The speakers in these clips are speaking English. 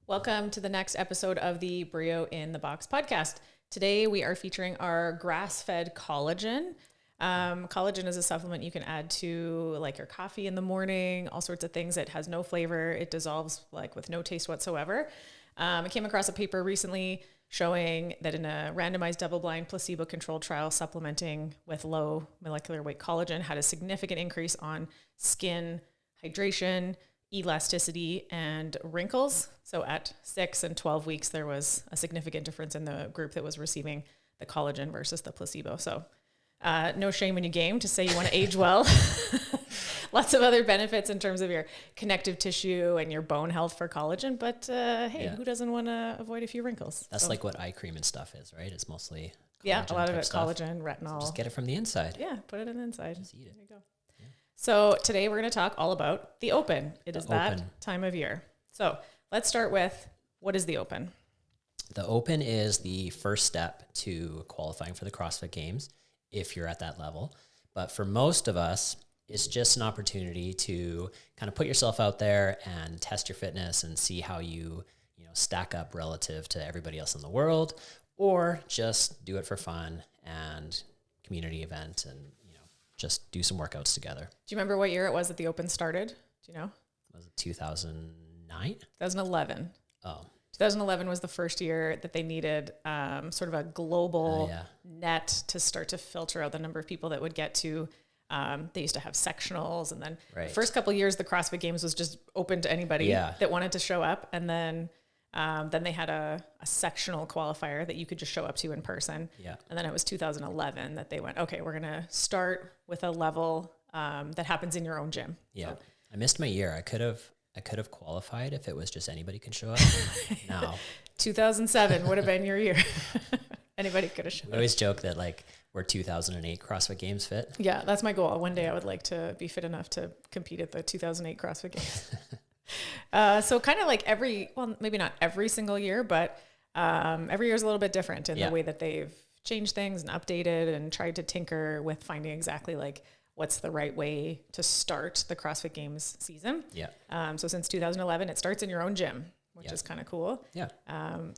Welcome to the next episode of the BRIO in the Box podcast. Today we are featuring our grass-fed collagen. Collagen is a supplement you can add to like your coffee in the morning, all sorts of things. It has no flavor. It dissolves like with no taste whatsoever. I came across a paper recently showing that in a randomized double-blind placebo-controlled trial, supplementing with low molecular weight collagen had a significant increase on skin hydration, elasticity, and wrinkles. So at 6 and 12 weeks, there was a significant difference in the group that was receiving the collagen versus the placebo. So no shame in your game to say you want to age well. Lots of other benefits in terms of your connective tissue and your bone health for collagen. But who doesn't want to avoid a few wrinkles? That's like what eye cream and stuff is, right? It's mostly a lot of it stuff. Collagen, retinol. So just get it from the inside. Yeah, put it in the inside. Just eat it. There you go. Yeah. So today we're going to talk all about the Open. It is that time of year. So let's start with, what is the Open? The Open is the first step to qualifying for the CrossFit Games if you're at that level. But for most of us, it's just an opportunity to kind of put yourself out there and test your fitness and see how you stack up relative to everybody else in the world, or just do it for fun and community event and just do some workouts together. Do you remember what year it was that the Open started? Do you know? Was it 2009? 2011. Oh. 2011 was the first year that they needed sort of a global net to start to filter out the number of people that would get to. They used to have sectionals, and then the first couple of years, the CrossFit Games was just open to anybody that wanted to show up. And then they had a sectional qualifier that you could just show up to in person. Yeah. And then it was 2011 that they went, okay, we're going to start with a level that happens in your own gym. Yeah. So, I missed my year. I could have qualified if it was just anybody can show up. Now 2007 would have been your year. Anybody could have shown up. I always joke that we're 2008 CrossFit Games fit. Yeah, that's my goal. One day I would like to be fit enough to compete at the 2008 CrossFit Games. So kind of like maybe not every single year, but every year is a little bit different in the way that they've changed things and updated and tried to tinker with finding exactly what's the right way to start the CrossFit Games season. Yeah. So since 2011, it starts in your own gym, which is kind of cool. Yeah.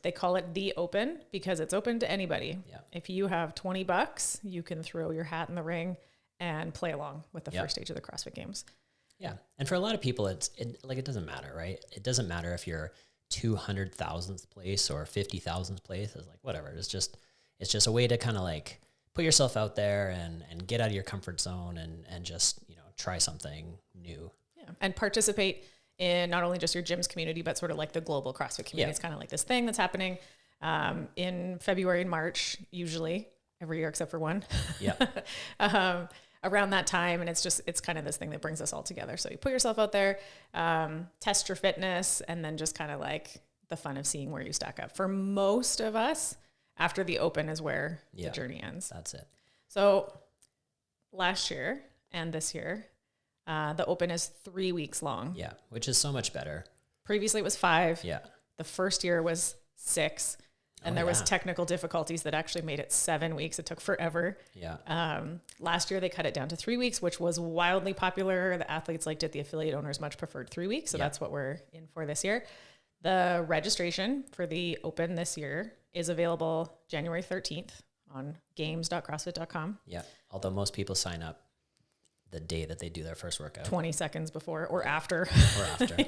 They call it the Open because it's open to anybody. Yeah. If you have $20, you can throw your hat in the ring and play along with the first stage of the CrossFit Games. Yeah. And for a lot of people, it doesn't matter, right? It doesn't matter if you're 200,000th place or 50,000th place. It's whatever. It's just a way to kind of put yourself out there and get out of your comfort zone and just, try something new. Yeah. And participate in not only just your gym's community, but sort of like the global CrossFit community. Yeah. It's kind of like this thing that's happening in February and March, usually every year except for one. Yeah. Around that time. And it's kind of this thing that brings us all together. So you put yourself out there, test your fitness, and then just kind of the fun of seeing where you stack up. For most of us, after the Open is where the journey ends. That's it. So last year and this year, the Open is 3 weeks long. Yeah, which is so much better. Previously it was 5. Yeah. The first year was 6. And there was technical difficulties that actually made it 7 weeks. It took forever. Yeah. Last year they cut it down to 3 weeks, which was wildly popular. The athletes liked it. The affiliate owners much preferred 3 weeks. So that's what we're in for this year. The registration for the Open this year is available January 13th on games.crossfit.com. Yeah. Although most people sign up the day that they do their first workout. 20 seconds before or after.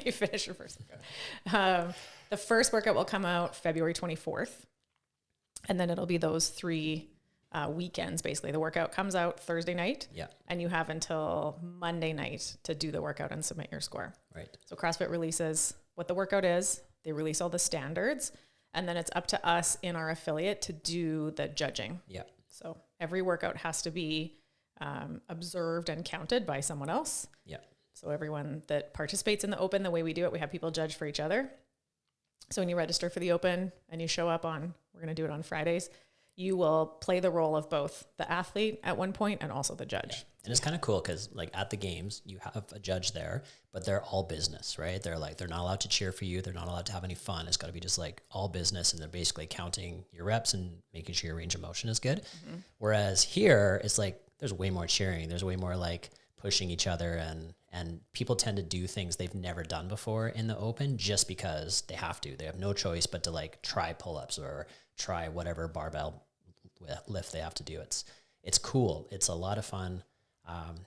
You finish your first workout. The first workout will come out February 24th. And then it'll be those 3 weekends, basically. The workout comes out Thursday night. Yeah. And you have until Monday night to do the workout and submit your score. Right. So CrossFit releases what the workout is. They release all the standards. And then it's up to us in our affiliate to do the judging. Yeah. So every workout has to be observed and counted by someone else. Yeah. So everyone that participates in the Open, the way we do it, we have people judge for each other. So when you register for the Open and you show up we're going to do it on Fridays, you will play the role of both the athlete at one point and also the judge. Yeah. And it's kind of cool because at the games, you have a judge there, but they're all business, right? They're not allowed to cheer for you. They're not allowed to have any fun. It's got to be just all business. And they're basically counting your reps and making sure your range of motion is good. Mm-hmm. Whereas here, it's there's way more cheering. There's way more pushing each other And people tend to do things they've never done before in the open just because they have to. They have no choice but to like try pull-ups or try whatever barbell lift they have to do. It's cool. It's a lot of fun.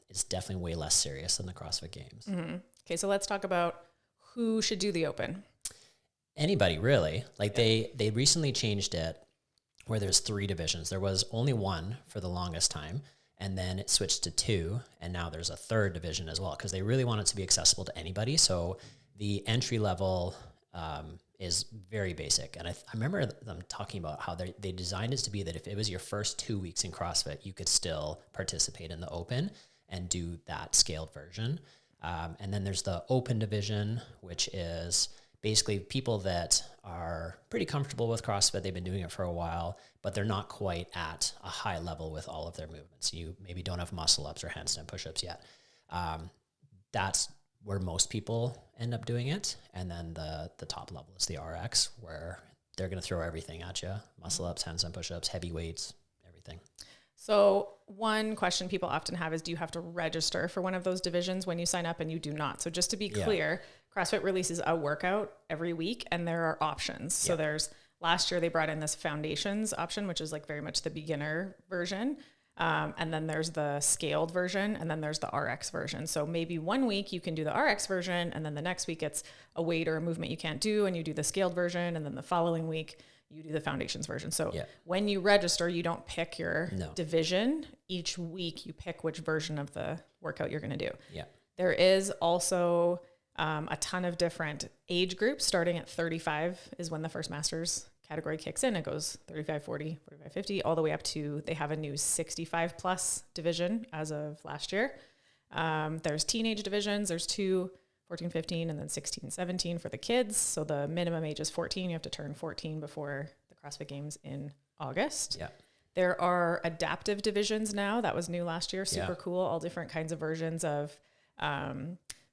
It's definitely way less serious than the CrossFit Games. Mm-hmm. Okay, so let's talk about who should do the open. Anybody, really. Like they recently changed it where there's 3 divisions. There was only 1 for the longest time, and then it switched to 2, and now there's a 3rd division as well because they really want it to be accessible to anybody. So the entry level is very basic. And I remember them talking about how they designed it to be that if it was your first 2 weeks in CrossFit, you could still participate in the open and do that scaled version. And then there's the open division, which is basically people that are pretty comfortable with CrossFit. They've been doing it for a while, but they're not quite at a high level with all of their movements. You maybe don't have muscle ups or handstand push-ups yet. That's where most people end up doing it. And then the top level is the RX, where they're going to throw everything at you. Muscle ups, handstand push-ups, heavy weights, everything. So one question people often have is, do you have to register for one of those divisions when you sign up? And you do not. So just to be clear, CrossFit releases a workout every week and there are options. So there's, last year they brought in this foundations option, which is like very much the beginner version. And then there's the scaled version, and then there's the RX version. So maybe one week you can do the RX version, and then the next week it's a weight or a movement you can't do, and you do the scaled version, and then the following week you do the foundations version. So when you register, you don't pick your division. Each week you pick which version of the workout you're going to do. Yeah. There is also a ton of different age groups. Starting at 35 is when the first Masters category kicks in. It goes 35, 40, 45, 50, all the way up to, they have a new 65 plus division as of last year. There's teenage divisions. There's 2, 14, 15, and then 16, 17 for the kids. So the minimum age is 14. You have to turn 14 before the CrossFit Games in August. Yeah. There are adaptive divisions now. That was new last year. Super cool. All different kinds of versions of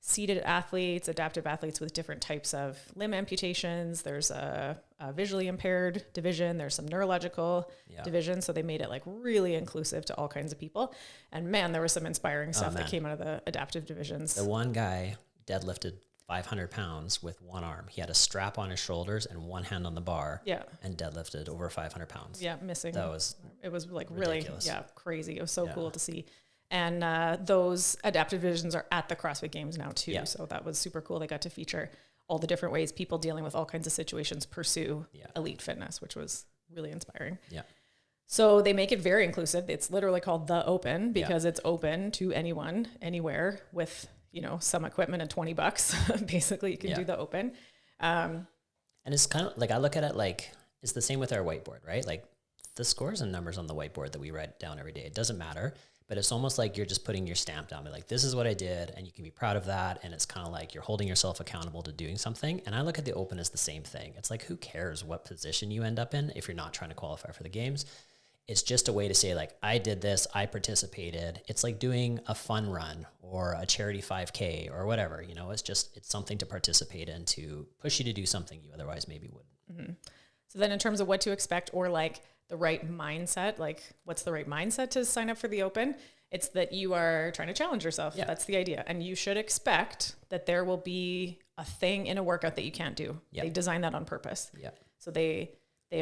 seated athletes, adaptive athletes with different types of limb amputations. There's a visually impaired division. There's some neurological divisions. So they made it like really inclusive to all kinds of people. And man, there was some inspiring stuff that came out of the adaptive divisions. The one guy deadlifted 500 pounds with one arm. He had a strap on his shoulders and one hand on the bar and deadlifted over 500 pounds. Yeah, missing. It was like ridiculous. Really, crazy. It was so cool to see. And those adaptive divisions are at the CrossFit Games now too. Yeah. So that was super cool. They got to feature all the different ways people dealing with all kinds of situations pursue elite fitness, which was really inspiring. Yeah. So they make it very inclusive. It's literally called The Open because it's open to anyone, anywhere with, some equipment and $20. Basically, you can do the open. And it's kind of like, I look at it like it's the same with our whiteboard, right? Like the scores and numbers on the whiteboard that we write down every day, it doesn't matter. But it's almost like you're just putting your stamp down. Like, this is what I did, and you can be proud of that. And it's kind of like you're holding yourself accountable to doing something. And I look at the open as the same thing. It's like, who cares what position you end up in if you're not trying to qualify for the games? It's just a way to say, like, I did this, I participated. It's like doing a fun run or a charity 5K or whatever. It's something to participate in to push you to do something you otherwise maybe wouldn't. Mm-hmm. So then in terms of what to expect, or like the right mindset, like what's the right mindset to sign up for the open? It's that you are trying to challenge yourself. Yeah. That's the idea. And you should expect that there will be a thing in a workout that you can't do. Yeah. They design that on purpose. Yeah. So they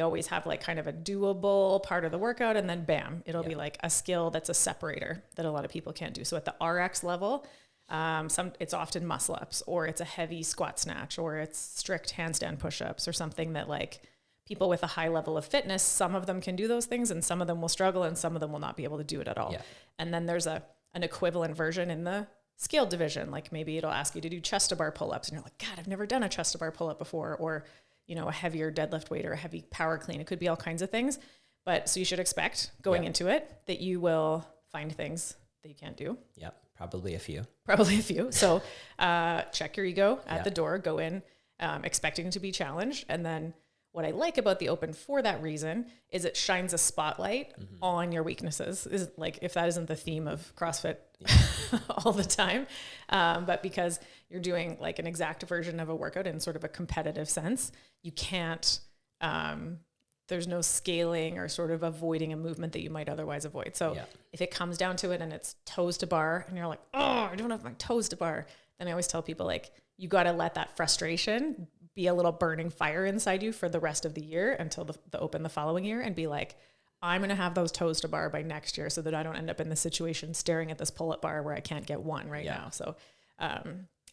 always have like kind of a doable part of the workout, and then bam, it'll be like a skill that's a separator that a lot of people can't do. So at the RX level, it's often muscle ups, or it's a heavy squat snatch, or it's strict handstand push-ups, or something that like people with a high level of fitness, some of them can do those things and some of them will struggle and some of them will not be able to do it at all. Yeah. And then there's an equivalent version in the scaled division. Like maybe it'll ask you to do chest to bar pull-ups and you're like, God, I've never done a chest to bar pull-up before, or, a heavier deadlift weight or a heavy power clean. It could be all kinds of things. But so you should expect going into it that you will find things that you can't do. Yep. Probably a few. So check your ego at the door, go in expecting to be challenged. And then what I like about the open for that reason is it shines a spotlight on your weaknesses. Is like, if that isn't the theme of CrossFit all the time, but because you're doing like an exact version of a workout in sort of a competitive sense, you can't there's no scaling or sort of avoiding a movement that you might otherwise avoid. So if it comes down to it and it's toes to bar and you're like, oh, I don't have my toes to bar, then I always tell people like, you got to let that frustration be a little burning fire inside you for the rest of the year until the open the following year, and be like, I'm going to have those toes to bar by next year so that I don't end up in the situation staring at this pull-up bar where I can't get one now. So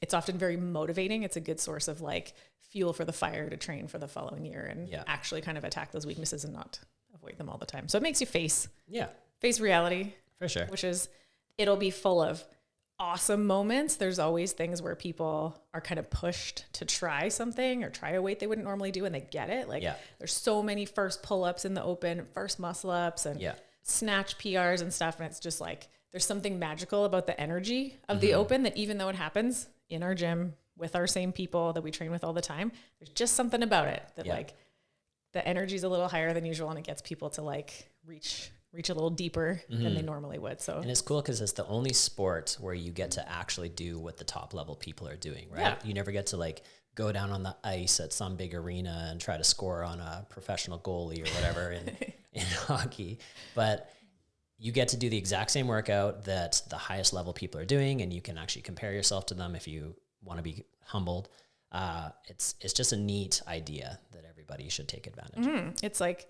it's often very motivating. It's a good source of like fuel for the fire to train for the following year and actually kind of attack those weaknesses and not avoid them all the time. So it makes you face reality. For sure. Which is, it'll be full of awesome moments. There's always things where people are kind of pushed to try something or try a weight they wouldn't normally do and they get it. Like there's so many first pull-ups in the open, first muscle ups and snatch PRs and stuff. And it's just like, there's something magical about the energy of the open that even though it happens in our gym with our same people that we train with all the time, there's just something about it that like the energy is a little higher than usual and it gets people to like reach a little deeper than they normally would. So, and it's cool because it's the only sport where you get to actually do what the top level people are doing, right? Yeah. You never get to like go down on the ice at some big arena and try to score on a professional goalie or whatever in hockey, but you get to do the exact same workout that the highest level people are doing, and you can actually compare yourself to them if you want to be humbled. It's just a neat idea that everybody should take advantage of. It's like,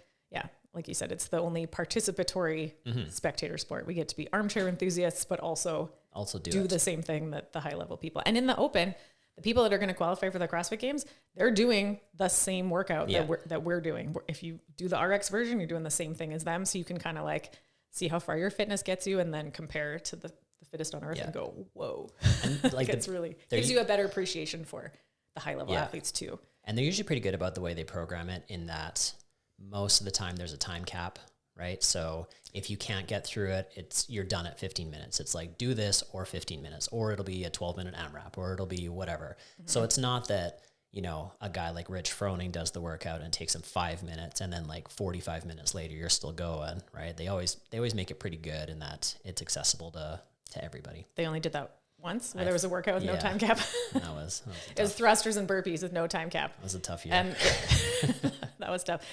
like you said, it's the only participatory spectator sport. We get to be armchair enthusiasts, but also do the same thing that the high level people. And in the open, the people that are going to qualify for the CrossFit Games, they're doing the same workout that we're doing. If you do the RX version, you're doing the same thing as them. So you can kind of like see how far your fitness gets you and then compare to the fittest on earth and go, whoa. And like it's really gives you a better appreciation for the high level athletes too. And they're usually pretty good about the way they program it, in that most of the time there's a time cap, right? So if you can't get through it, you're done at 15 minutes. It's like, do this or 15 minutes, or it'll be a 12-minute AMRAP, or it'll be whatever. So it's not that, you know, a guy like Rich Froning does the workout and it takes him 5 minutes and then like 45 minutes later you're still going, right? They always make it pretty good in that it's accessible to everybody. They only did that once where there was a workout with no time cap. That was it was thrusters and burpees with no time cap. That was a tough year. And that was tough.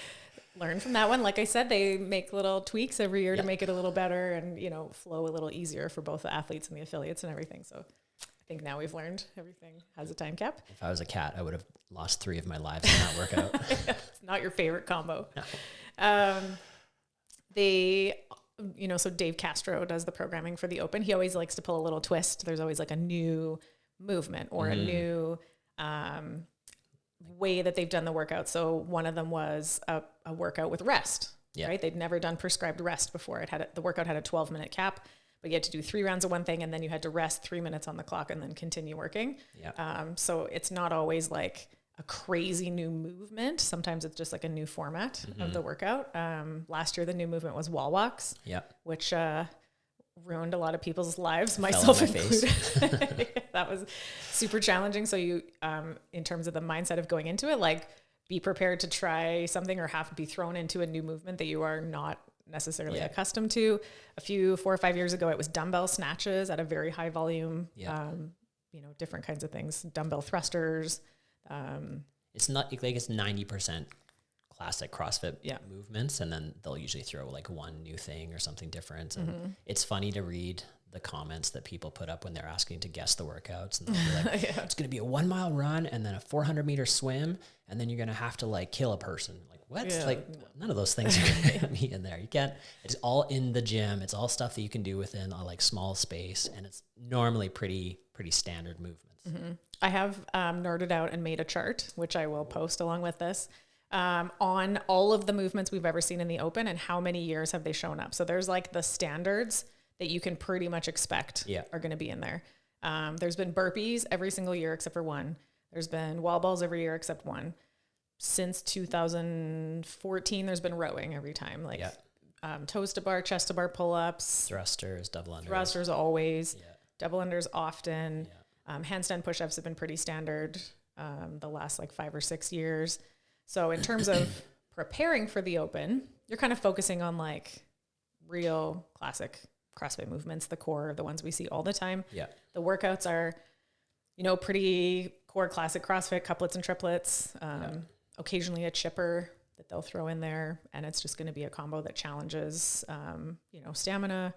Learn from that one. Like I said, they make little tweaks every year to make it a little better and, you know, flow a little easier for both the athletes and the affiliates and everything. So I think now we've learned everything has a time cap. If I was a cat, I would have lost 3 of my lives in that workout. It's not your favorite combo. No. So Dave Castro does the programming for the open. He always likes to pull a little twist. There's always like a new movement or a new way that they've done the workout. So one of them was a workout with rest, right? They'd never done prescribed rest before. The workout had a 12-minute cap, but you had to do 3 rounds of one thing and then you had to rest 3 minutes on the clock and then continue working. So it's not always like a crazy new movement. Sometimes it's just like a new format of the workout. Last year, the new movement was wall walks, which ruined a lot of people's lives, myself included. That was super challenging. So you, in terms of the mindset of going into it, like be prepared to try something or have to be thrown into a new movement that you are not necessarily accustomed to. 4 or 5 years ago, it was dumbbell snatches at a very high volume, different kinds of things, dumbbell thrusters. It's not like it's 90% classic CrossFit movements, and then they'll usually throw like one new thing or something different. And it's funny to read the comments that people put up when they're asking to guess the workouts, and they'll be like, it's going to be a 1 mile run and then a 400-meter swim, and then you're going to have to like kill a person. Like what? Like none of those things are going to be in there. You can't. It's all in the gym. It's all stuff that you can do within a like small space, and it's normally pretty standard movements. I have nerded out and made a chart, which I will post along with this, on all of the movements we've ever seen in the open and how many years have they shown up. So there's like the standards that you can pretty much expect are going to be in there. There's been burpees every single year except for one. There's been wall balls every year except one. Since 2014, there's been rowing every time. Like toes to bar, chest to bar pull-ups. Thrusters, double unders. Thrusters always. Double unders often. Handstand push-ups have been pretty standard the last like 5 or 6 years. So in terms of preparing for the open, you're kind of focusing on like real classic CrossFit movements, the core, the ones we see all the time. The workouts are, pretty core classic CrossFit, couplets and triplets, occasionally a chipper. that they'll throw in there. And it's just going to be a combo that challenges, stamina,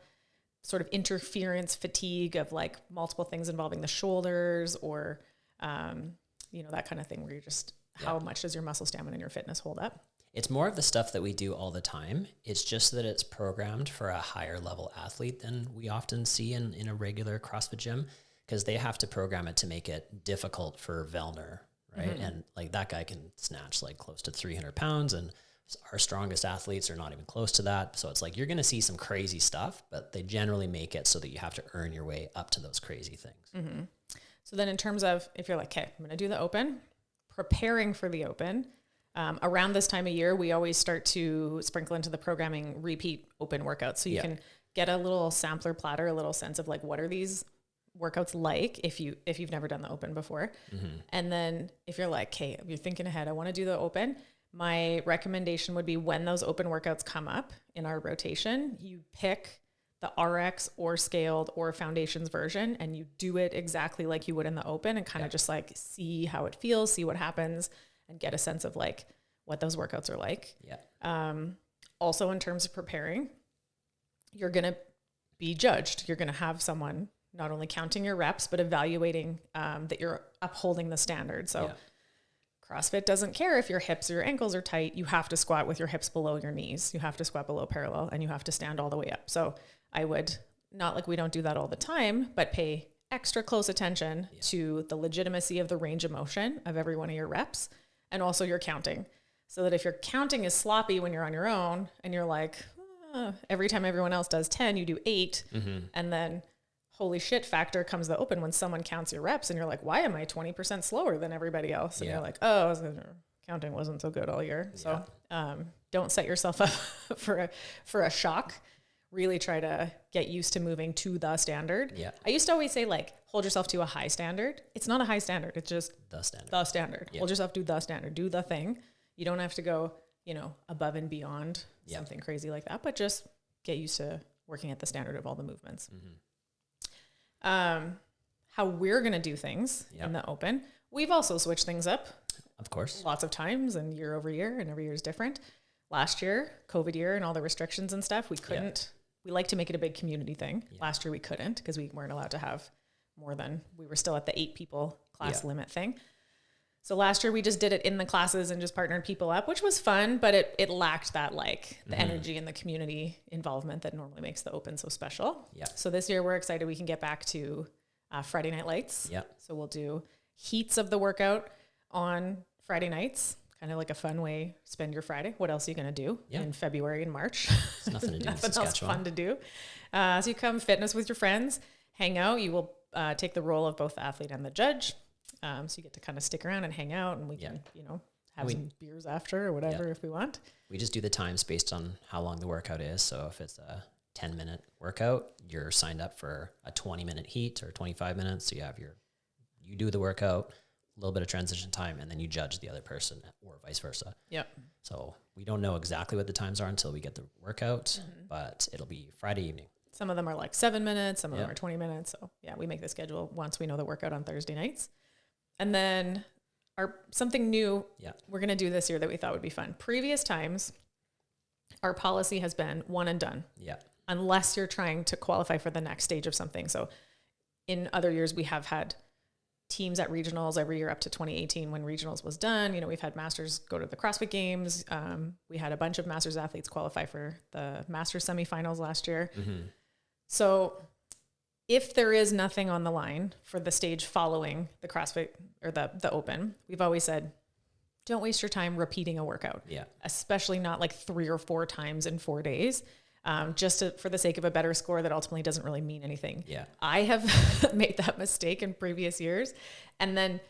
sort of interference fatigue of like multiple things involving the shoulders or, that kind of thing where you're just, how much does your muscle stamina and your fitness hold up? It's more of the stuff that we do all the time. It's just that it's programmed for a higher level athlete than we often see in a regular CrossFit gym, because they have to program it to make it difficult for Vellner, right? Mm-hmm. And like that guy can snatch like close to 300 pounds, and our strongest athletes are not even close to that. So it's like you're going to see some crazy stuff, but they generally make it so that you have to earn your way up to those crazy things. Mm-hmm. So then in terms of, if you're like, okay, I'm going to do the open, preparing for the open, around this time of year, we always start to sprinkle into the programming repeat open workouts. So you can get a little sampler platter, a little sense of like, what are these workouts like if you've never done the open before. Mm-hmm. And then if you're like, hey, you're thinking ahead, I want to do the open. My recommendation would be when those open workouts come up in our rotation, you pick the RX or scaled or foundations version and you do it exactly like you would in the open and kind of just like see how it feels, see what happens, and get a sense of like what those workouts are like. Yeah. Also in terms of preparing, you're going to be judged. You're going to have someone not only counting your reps, but evaluating that you're upholding the standard. So CrossFit doesn't care if your hips or your ankles are tight. You have to squat with your hips below your knees. You have to squat below parallel and you have to stand all the way up. So I would, not like we don't do that all the time, but pay extra close attention to the legitimacy of the range of motion of every one of your reps and also your counting. So that if your counting is sloppy when you're on your own and you're like, every time everyone else does 10, you do 8. Mm-hmm. And then holy shit factor comes the open when someone counts your reps and you're like, why am I 20% slower than everybody else? And you're like, oh, counting wasn't so good all year. So don't set yourself up for a shock. Really try to get used to moving to the standard. Yeah. I used to always say like, hold yourself to a high standard. It's not a high standard. It's just the standard. Yeah. Hold yourself to the standard. Do the thing. You don't have to go, above and beyond something crazy like that, but just get used to working at the standard of all the movements. Mm-hmm. How we're going to do things in the open. We've also switched things up. Of course. Lots of times and year over year, and every year is different. Last year, COVID year and all the restrictions and stuff, we couldn't. We like to make it a big community thing. Yeah. Last year we couldn't because we weren't allowed to have we were still at the 8 people class limit thing. So last year we just did it in the classes and just partnered people up, which was fun, but it lacked that like the energy and the community involvement that normally makes the open so special. Yeah. So this year we're excited we can get back to Friday night lights. Yeah. So we'll do heats of the workout on Friday nights. Kind of like a fun way to spend your Friday. What else are you going to do in February and March? There's nothing to do. Nothing else fun to do. So you come fitness with your friends, hang out. You will take the role of both the athlete and the judge. So you get to kind of stick around and hang out, and we can, have some beers after or whatever if we want. We just do the times based on how long the workout is. So if it's a 10-minute workout, you're signed up for a 20-minute heat or 25 minutes. So you do the workout, a little bit of transition time, and then you judge the other person or vice versa. Yep. So we don't know exactly what the times are until we get the workout, but it'll be Friday evening. Some of them are like 7 minutes. Some of them are 20 minutes. So we make the schedule once we know the workout on Thursday nights. And then something new we're going to do this year that we thought would be fun. Previous times, our policy has been one and done. Yeah. Unless you're trying to qualify for the next stage of something. So in other years, we have had teams at regionals every year up to 2018 when regionals was done. We've had masters go to the CrossFit Games. We had a bunch of masters athletes qualify for the masters semifinals last year. Mm-hmm. So if there is nothing on the line for the stage following the CrossFit or the open, we've always said, don't waste your time repeating a workout. Yeah. Especially not like 3 or 4 times in 4 days. For the sake of a better score that ultimately doesn't really mean anything. Yeah. I have made that mistake in previous years. And then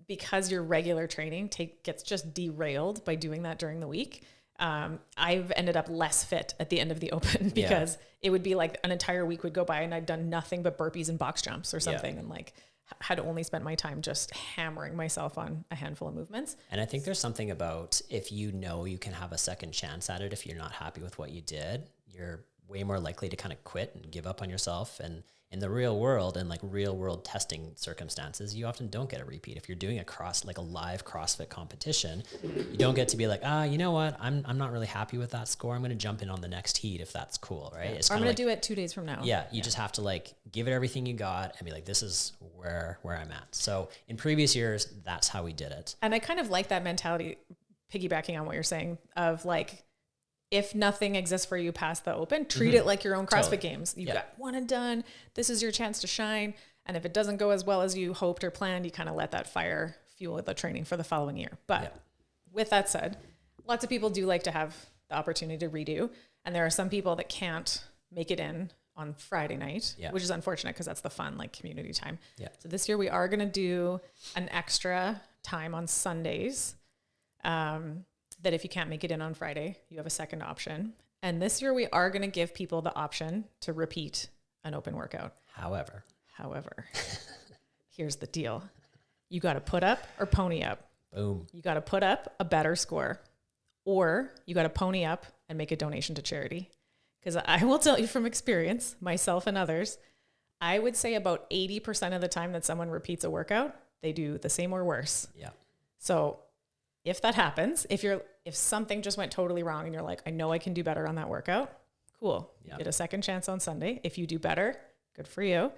because your regular training gets just derailed by doing that during the week, I've ended up less fit at the end of the open because it would be like an entire week would go by and I'd done nothing but burpees and box jumps or something. And like had only spent my time just hammering myself on a handful of movements. And I think there's something about if you can have a second chance at it, if you're not happy with what you did, you're way more likely to kind of quit and give up on yourself. And in the real world and like real world testing circumstances, you often don't get a repeat. If you're doing like a live CrossFit competition, you don't get to be like, you know what? I'm not really happy with that score. I'm going to jump in on the next heat if that's cool, right? Yeah. It's I'm going to do it 2 days from now. Yeah, you just have to like give it everything you got and be like, this is where I'm at. So in previous years, that's how we did it. And I kind of like that mentality, piggybacking on what you're saying, of like, if nothing exists for you past the open, treat it like your own CrossFit Games. You've got one and done. This is your chance to shine. And if it doesn't go as well as you hoped or planned, you kind of let that fire fuel the training for the following year. But with that said, lots of people do like to have the opportunity to redo. And there are some people that can't make it in on Friday night, which is unfortunate because that's the fun, like community time. Yeah. So this year we are going to do an extra time on Sundays. That if you can't make it in on Friday, you have a second option. And this year we are going to give people the option to repeat an open workout. However, here's the deal. You got to put up or pony up. Boom. You got to put up a better score, or you got to pony up and make a donation to charity. Because I will tell you from experience, myself and others, I would say about 80% of the time that someone repeats a workout, they do the same or worse. Yeah. So if that happens, if something just went totally wrong and you're like, I know I can do better on that workout, cool. You get a second chance on Sunday. If you do better, good for you.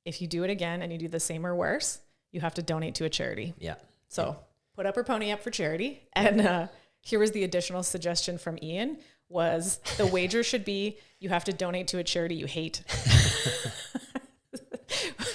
If you do it again and you do the same or worse, you have to donate to a charity. Yeah. So put up or pony up for charity. And here was the additional suggestion from Ian was the wager should be you have to donate to a charity you hate.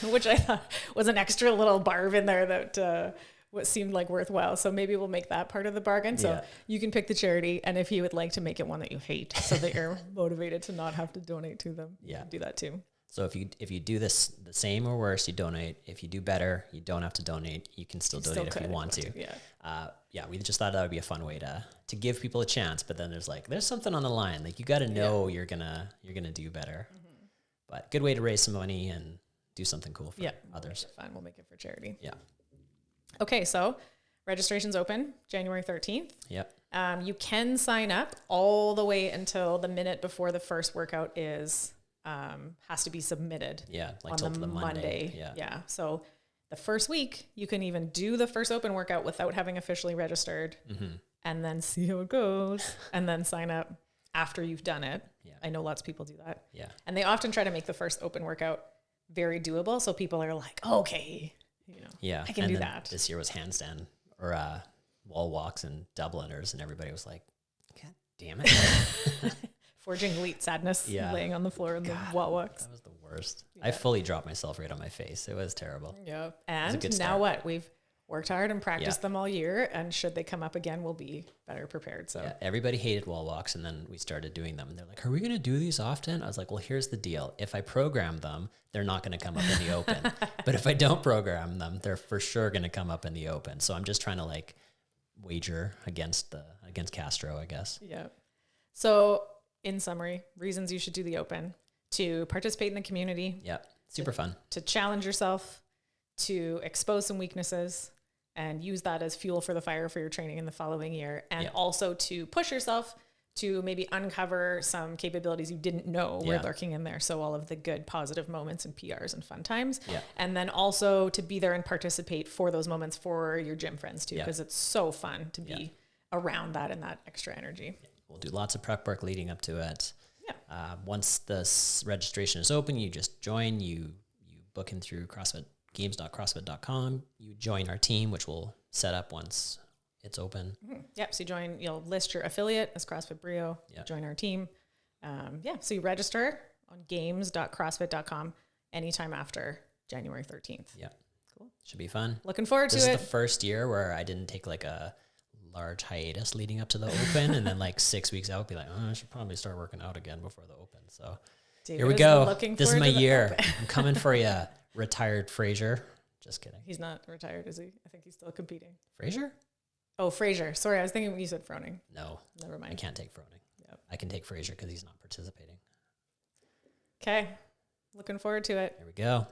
Which I thought was an extra little barb in there that what seemed like worthwhile. So maybe we'll make that part of the bargain. So you can pick the charity, and if you would like to make it one that you hate so that you're motivated to not have to donate to them, you can do that too. So if you do this the same or worse, you donate. If you do better, you don't have to donate. You can still donate if you want to. We just thought that would be a fun way to give people a chance. But then there's something on the line. Like you got to know you're gonna do better. Mm-hmm. But good way to raise some money and do something cool for others. Fun. We'll make it for charity. Yeah. Okay, so registration's open January 13th. Yep. You can sign up all the way until the minute before the first workout is has to be submitted. Yeah, like on the Monday. Yeah. So the first week, you can even do the first open workout without having officially registered, and then see how it goes, and then sign up after you've done it. Yeah. I know lots of people do that. Yeah. And they often try to make the first open workout very doable, so people are like, okay. I can do that. This year was handstand or wall walks and double unders, and everybody was like, God damn it. Forging elite sadness, laying on the floor in the wall walks. That was the worst. I fully dropped myself right on my face. It was terrible. Yeah. And now what? We've worked hard and practiced them all year, and should they come up again, we'll be better prepared. So everybody hated wall walks, and then we started doing them, and they're like, are we going to do these often? I was like, well, here's the deal. If I program them, they're not going to come up in the open. But if I don't program them, they're for sure going to come up in the open. So I'm just trying to like wager against Castro, I guess. Yeah. So in summary, reasons you should do the open: to participate in the community. Yeah. Super fun. To challenge yourself, to expose some weaknesses and use that as fuel for the fire for your training in the following year. And also to push yourself to maybe uncover some capabilities you didn't know were lurking in there. So all of the good positive moments and PRs and fun times. Yeah. And then also to be there and participate for those moments for your gym friends too, because it's so fun to be around that and that extra energy. We'll do lots of prep work leading up to it. Yeah. Once the registration is open, you just join, you book in through CrossFitGames.CrossFit.com. You join our team, which we'll set up once it's open. Mm-hmm. Yep. So you'll list your affiliate as CrossFit BRIO, join our team. So you register on games.crossfit.com anytime after January 13th. Yeah. Cool. Should be fun. Looking forward to it. This is the first year where I didn't take like a large hiatus leading up to the open, and then like 6 weeks out, be like, I should probably start working out again before the open. So David here we go. This is my year. I'm coming for you, retired Fraser. Just kidding. He's not retired, is he? I think he's still competing. Fraser? Oh, Fraser. Sorry, I was thinking you said Froning. No. Never mind. I can't take Froning. Yep. I can take Fraser because he's not participating. Okay. Looking forward to it. Here we go.